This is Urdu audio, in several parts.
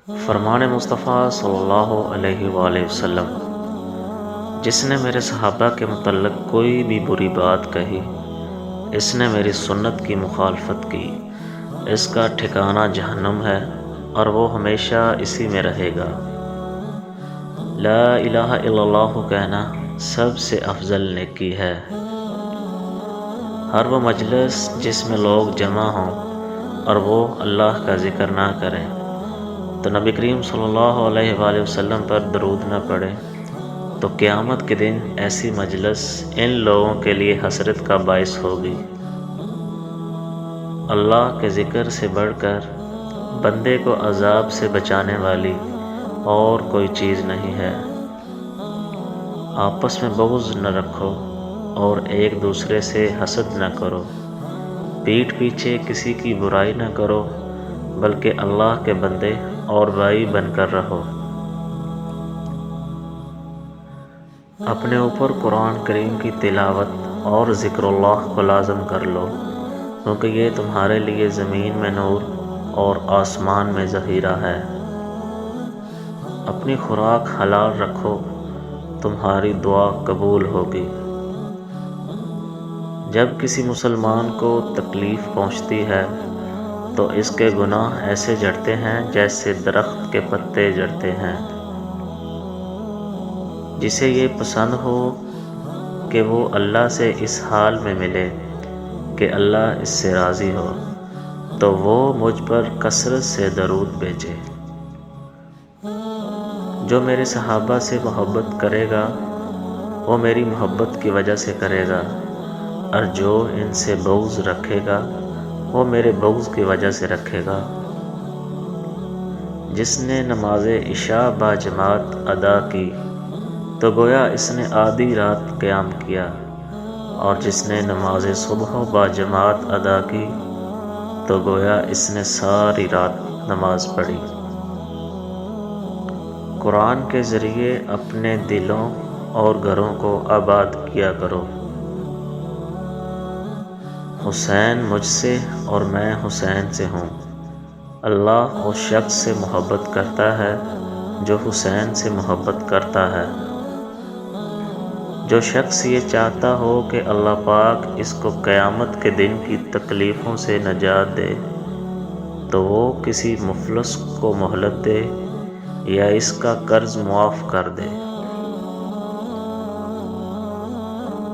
فرمان مصطفیٰ صلی اللہ علیہ وآلہ وسلم: جس نے میرے صحابہ کے متعلق کوئی بھی بری بات کہی، اس نے میری سنت کی مخالفت کی، اس کا ٹھکانہ جہنم ہے اور وہ ہمیشہ اسی میں رہے گا۔ لا الہ الا اللہ کہنا سب سے افضل نیکی ہے۔ ہر وہ مجلس جس میں لوگ جمع ہوں اور وہ اللہ کا ذکر نہ کریں تو نبی کریم صلی اللہ علیہ وآلہ وسلم پر درود نہ پڑھے تو قیامت کے دن ایسی مجلس ان لوگوں کے لیے حسرت کا باعث ہوگی۔ اللہ کے ذکر سے بڑھ کر بندے کو عذاب سے بچانے والی اور کوئی چیز نہیں ہے۔ آپس میں بغض نہ رکھو اور ایک دوسرے سے حسد نہ کرو، پیٹھ پیچھے کسی کی برائی نہ کرو، بلکہ اللہ کے بندے اور بھائی بن کر رہو۔ اپنے اوپر قرآن کریم کی تلاوت اور ذکر اللہ کو لازم کر لو، کیونکہ یہ تمہارے لیے زمین میں نور اور آسمان میں ذخیرہ ہے۔ اپنی خوراک حلال رکھو، تمہاری دعا قبول ہوگی۔ جب کسی مسلمان کو تکلیف پہنچتی ہے تو اس کے گناہ ایسے جھڑتے ہیں جیسے درخت کے پتے جھڑتے ہیں۔ جسے یہ پسند ہو کہ وہ اللہ سے اس حال میں ملے کہ اللہ اس سے راضی ہو، تو وہ مجھ پر کثرت سے درود بھیجے۔ جو میرے صحابہ سے محبت کرے گا وہ میری محبت کی وجہ سے کرے گا، اور جو ان سے بغض رکھے گا وہ میرے بغض کی وجہ سے رکھے گا۔ جس نے نماز عشاء با جماعت ادا کی تو گویا اس نے آدھی رات قیام کیا، اور جس نے نماز صبح با جماعت ادا کی تو گویا اس نے ساری رات نماز پڑھی۔ قرآن کے ذریعے اپنے دلوں اور گھروں کو آباد کیا کرو۔ حسین مجھ سے اور میں حسین سے ہوں۔ اللہ اس شخص سے محبت کرتا ہے جو حسین سے محبت کرتا ہے۔ جو شخص یہ چاہتا ہو کہ اللہ پاک اس کو قیامت کے دن کی تکلیفوں سے نجات دے تو وہ کسی مفلس کو مہلت دے یا اس کا قرض معاف کر دے۔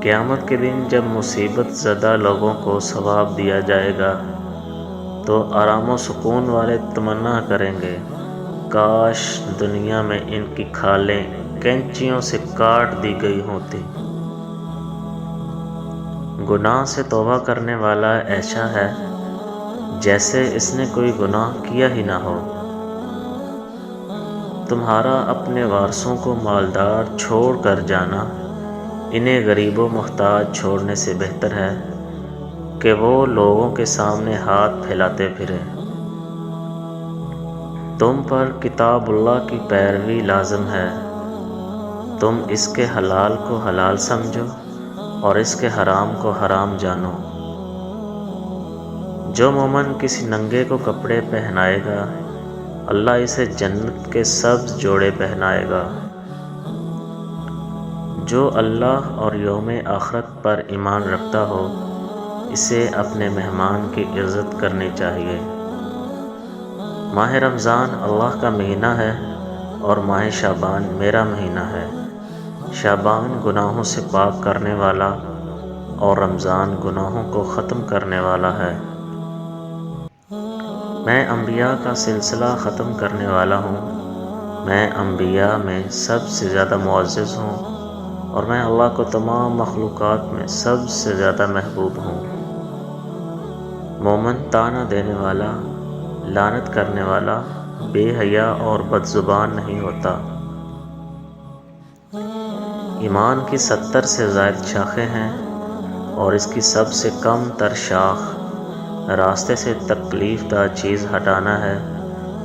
قیامت کے دن جب مصیبت زدہ لوگوں کو ثواب دیا جائے گا تو آرام و سکون والے تمنا کریں گے، کاش دنیا میں ان کی کھالیں کینچیوں سے کاٹ دی گئی ہوتی۔ گناہ سے توبہ کرنے والا ایسا ہے جیسے اس نے کوئی گناہ کیا ہی نہ ہو۔ تمہارا اپنے وارثوں کو مالدار چھوڑ کر جانا انہیں غریب و محتاج چھوڑنے سے بہتر ہے کہ وہ لوگوں کے سامنے ہاتھ پھیلاتے پھریں۔ تم پر کتاب اللہ کی پیروی لازم ہے۔ تم اس کے حلال کو حلال سمجھو اور اس کے حرام کو حرام جانو۔ جو مومن کسی ننگے کو کپڑے پہنائے گا اللہ اسے جنت کے سبز جوڑے پہنائے گا۔ جو اللہ اور یوم آخرت پر ایمان رکھتا ہو اسے اپنے مہمان کی عزت کرنی چاہیے۔ ماہ رمضان اللہ کا مہینہ ہے اور ماہ شعبان میرا مہینہ ہے۔ شعبان گناہوں سے پاک کرنے والا اور رمضان گناہوں کو ختم کرنے والا ہے۔ میں انبیاء کا سلسلہ ختم کرنے والا ہوں۔ میں انبیاء میں سب سے زیادہ معزز ہوں اور میں اللہ کو تمام مخلوقات میں سب سے زیادہ محبوب ہوں۔ مومن طعنہ دینے والا، لعنت کرنے والا، بے حیا اور بد زبان نہیں ہوتا۔ ایمان کی 70 سے زائد شاخیں ہیں اور اس کی سب سے کم تر شاخ راستے سے تکلیف دہ چیز ہٹانا ہے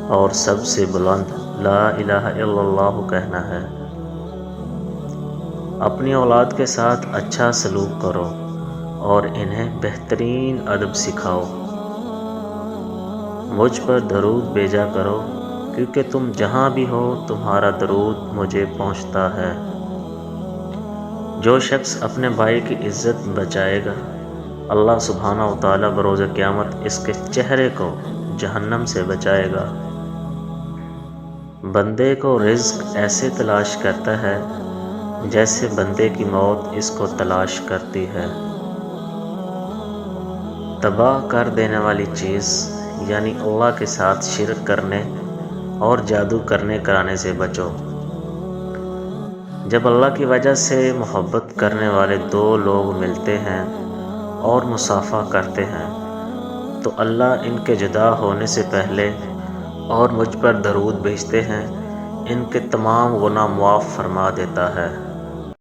اور سب سے بلند لا الہ الا اللہ کہنا ہے۔ اپنی اولاد کے ساتھ اچھا سلوک کرو اور انہیں بہترین ادب سکھاؤ۔ مجھ پر درود بھیجا کرو کیونکہ تم جہاں بھی ہو تمہارا درود مجھے پہنچتا ہے۔ جو شخص اپنے بھائی کی عزت بچائے گا، اللہ سبحانہ و تعالیٰ بروز قیامت اس کے چہرے کو جہنم سے بچائے گا۔ بندے کو رزق ایسے تلاش کرتا ہے جیسے بندے کی موت اس کو تلاش کرتی ہے۔ تباہ کر دینے والی چیز یعنی اللہ کے ساتھ شرک کرنے اور جادو کرنے کرانے سے بچو۔ جب اللہ کی وجہ سے محبت کرنے والے دو لوگ ملتے ہیں اور مصافحہ کرتے ہیں تو اللہ ان کے جدا ہونے سے پہلے اور مجھ پر درود بھیجتے ہیں، ان کے تمام گناہ معاف فرما دیتا ہے۔